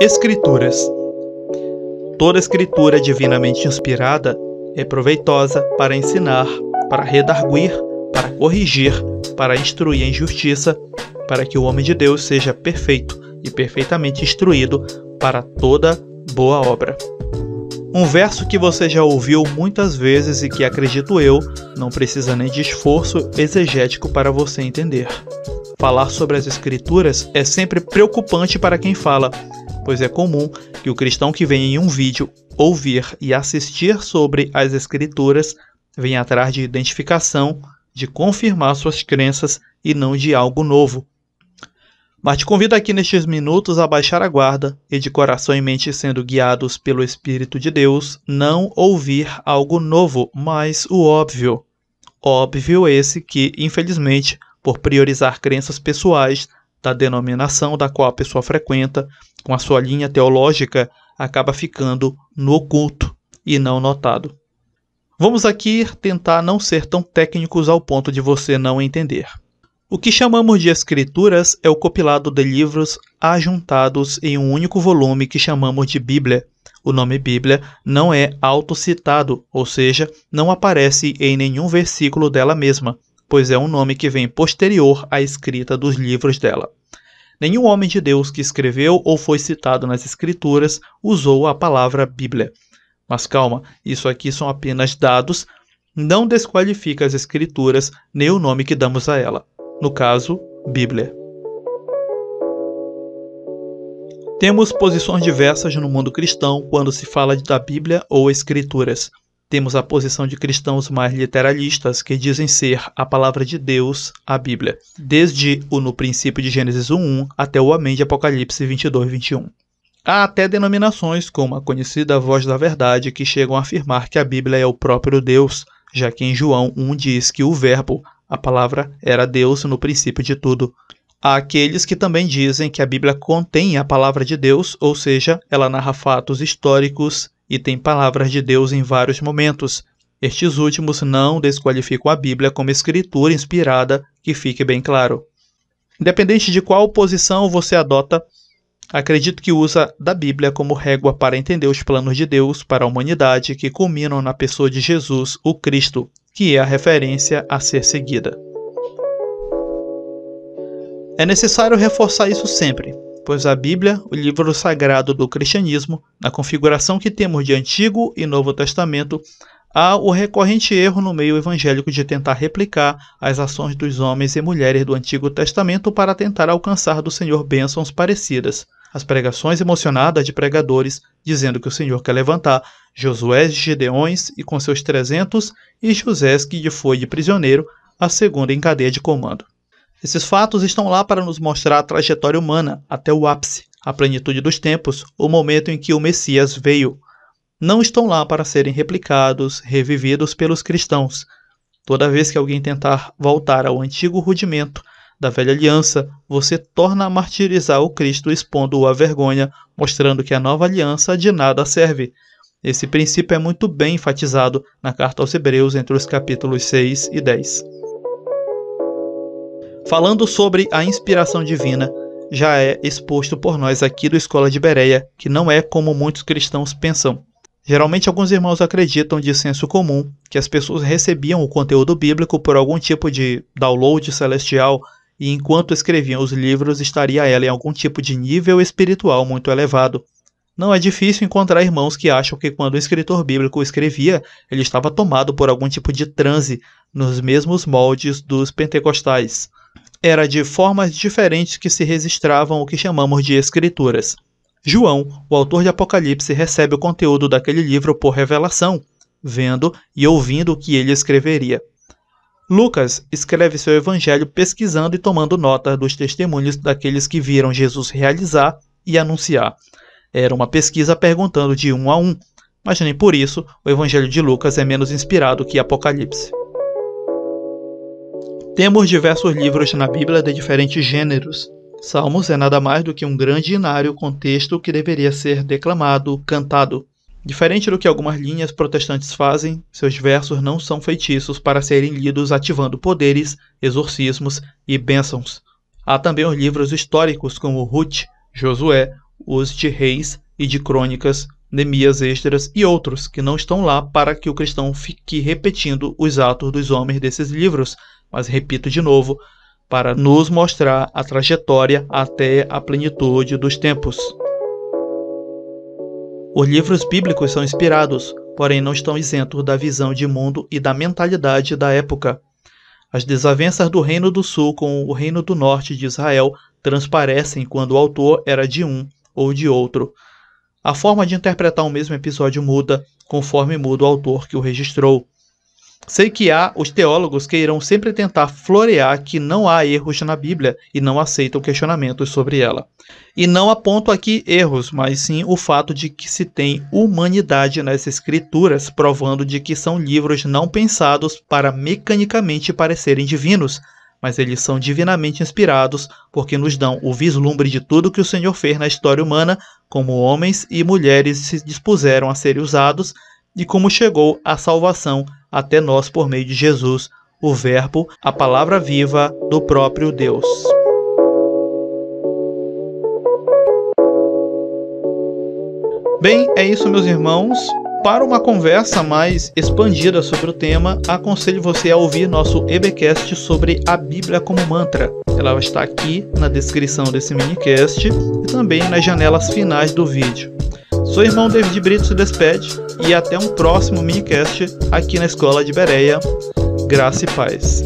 Escrituras. Toda escritura divinamente inspirada é proveitosa para ensinar, para redarguir, para corrigir, para instruir em justiça, para que o homem de Deus seja perfeito e perfeitamente instruído para toda boa obra. Um verso que você já ouviu muitas vezes e que, acredito eu, não precisa nem de esforço exegético para você entender. Falar sobre as Escrituras é sempre preocupante para quem fala, pois é comum que o cristão que vem em um vídeo ouvir e assistir sobre as Escrituras venha atrás de identificação, de confirmar suas crenças e não de algo novo. Mas te convido aqui nestes minutos a baixar a guarda e, de coração e mente sendo guiados pelo Espírito de Deus, não ouvir algo novo, mas o óbvio. Óbvio esse que, infelizmente, por priorizar crenças pessoais da denominação da qual a pessoa frequenta, com a sua linha teológica, acaba ficando no oculto e não notado. Vamos aqui tentar não ser tão técnicos ao ponto de você não entender. O que chamamos de Escrituras é o compilado de livros ajuntados em um único volume que chamamos de Bíblia. O nome Bíblia não é autocitado, ou seja, não aparece em nenhum versículo dela mesma, pois é um nome que vem posterior à escrita dos livros dela. Nenhum homem de Deus que escreveu ou foi citado nas Escrituras usou a palavra Bíblia. Mas calma, isso aqui são apenas dados, não desqualifica as Escrituras nem o nome que damos a ela. No caso, Bíblia. Temos posições diversas no mundo cristão quando se fala da Bíblia ou Escrituras. Temos a posição de cristãos mais literalistas, que dizem ser a palavra de Deus, a Bíblia, desde o no princípio de Gênesis 1.1 até o amém de Apocalipse 22:21. Há até denominações, como a conhecida Voz da Verdade, que chegam a afirmar que a Bíblia é o próprio Deus, já que em João 1 diz que o Verbo, a palavra, era Deus no princípio de tudo. Há aqueles que também dizem que a Bíblia contém a palavra de Deus, ou seja, ela narra fatos históricos e tem palavras de Deus em vários momentos. Estes últimos não desqualificam a Bíblia como escritura inspirada, que fique bem claro. Independente de qual posição você adota, acredito que usa da Bíblia como régua para entender os planos de Deus para a humanidade que culminam na pessoa de Jesus, o Cristo, que é a referência a ser seguida. É necessário reforçar isso sempre, pois a Bíblia, o livro sagrado do cristianismo, na configuração que temos de Antigo e Novo Testamento, há o recorrente erro no meio evangélico de tentar replicar as ações dos homens e mulheres do Antigo Testamento para tentar alcançar do Senhor bênçãos parecidas. As pregações emocionadas de pregadores dizendo que o Senhor quer levantar Josué e Gideões e com seus 300 e Josés que foi de prisioneiro, a segunda em cadeia de comando. Esses fatos estão lá para nos mostrar a trajetória humana até o ápice, a plenitude dos tempos, o momento em que o Messias veio. Não estão lá para serem replicados, revividos pelos cristãos. Toda vez que alguém tentar voltar ao antigo rudimento da velha aliança, você torna a martirizar o Cristo expondo-o à vergonha, mostrando que a nova aliança de nada serve. Esse princípio é muito bem enfatizado na carta aos Hebreus entre os capítulos 6 e 10. Falando sobre a inspiração divina, já é exposto por nós aqui do Escola de Bereia, que não é como muitos cristãos pensam. Geralmente alguns irmãos acreditam de senso comum que as pessoas recebiam o conteúdo bíblico por algum tipo de download celestial e enquanto escreviam os livros estaria ela em algum tipo de nível espiritual muito elevado. Não é difícil encontrar irmãos que acham que quando o escritor bíblico escrevia, ele estava tomado por algum tipo de transe nos mesmos moldes dos pentecostais. Era de formas diferentes que se registravam o que chamamos de escrituras. João, o autor de Apocalipse, recebe o conteúdo daquele livro por revelação, vendo e ouvindo o que ele escreveria. Lucas escreve seu evangelho pesquisando e tomando nota dos testemunhos daqueles que viram Jesus realizar e anunciar. Era uma pesquisa perguntando de um a um, mas nem por isso o evangelho de Lucas é menos inspirado que Apocalipse. Temos diversos livros na Bíblia de diferentes gêneros. Salmos é nada mais do que um grande inário com texto que deveria ser declamado, cantado. Diferente do que algumas linhas protestantes fazem, seus versos não são feitiços para serem lidos ativando poderes, exorcismos e bênçãos. Há também os livros históricos como Ruth, Josué, os de Reis e de Crônicas, Neemias, Esdras e outros que não estão lá para que o cristão fique repetindo os atos dos homens desses livros, mas repito de novo, para nos mostrar a trajetória até a plenitude dos tempos. Os livros bíblicos são inspirados, porém não estão isentos da visão de mundo e da mentalidade da época. As desavenças do Reino do Sul com o Reino do Norte de Israel transparecem quando o autor era de um ou de outro. A forma de interpretar o mesmo episódio muda conforme muda o autor que o registrou. Sei que há os teólogos que irão sempre tentar florear que não há erros na Bíblia e não aceitam questionamentos sobre ela. E não aponto aqui erros, mas sim o fato de que se tem humanidade nas escrituras, provando de que são livros não pensados para mecanicamente parecerem divinos, mas eles são divinamente inspirados porque nos dão o vislumbre de tudo que o Senhor fez na história humana, como homens e mulheres se dispuseram a serem usados e como chegou a salvação até nós por meio de Jesus, o Verbo, a palavra viva do próprio Deus. Bem, é isso, meus irmãos. Para uma conversa mais expandida sobre o tema, aconselho você a ouvir nosso EBcast sobre a Bíblia como mantra. Ela está aqui na descrição desse minicast e também nas janelas finais do vídeo. Sou o irmão David Brito, se despede e até um próximo minicast aqui na Escola de Bereia. Graça e paz.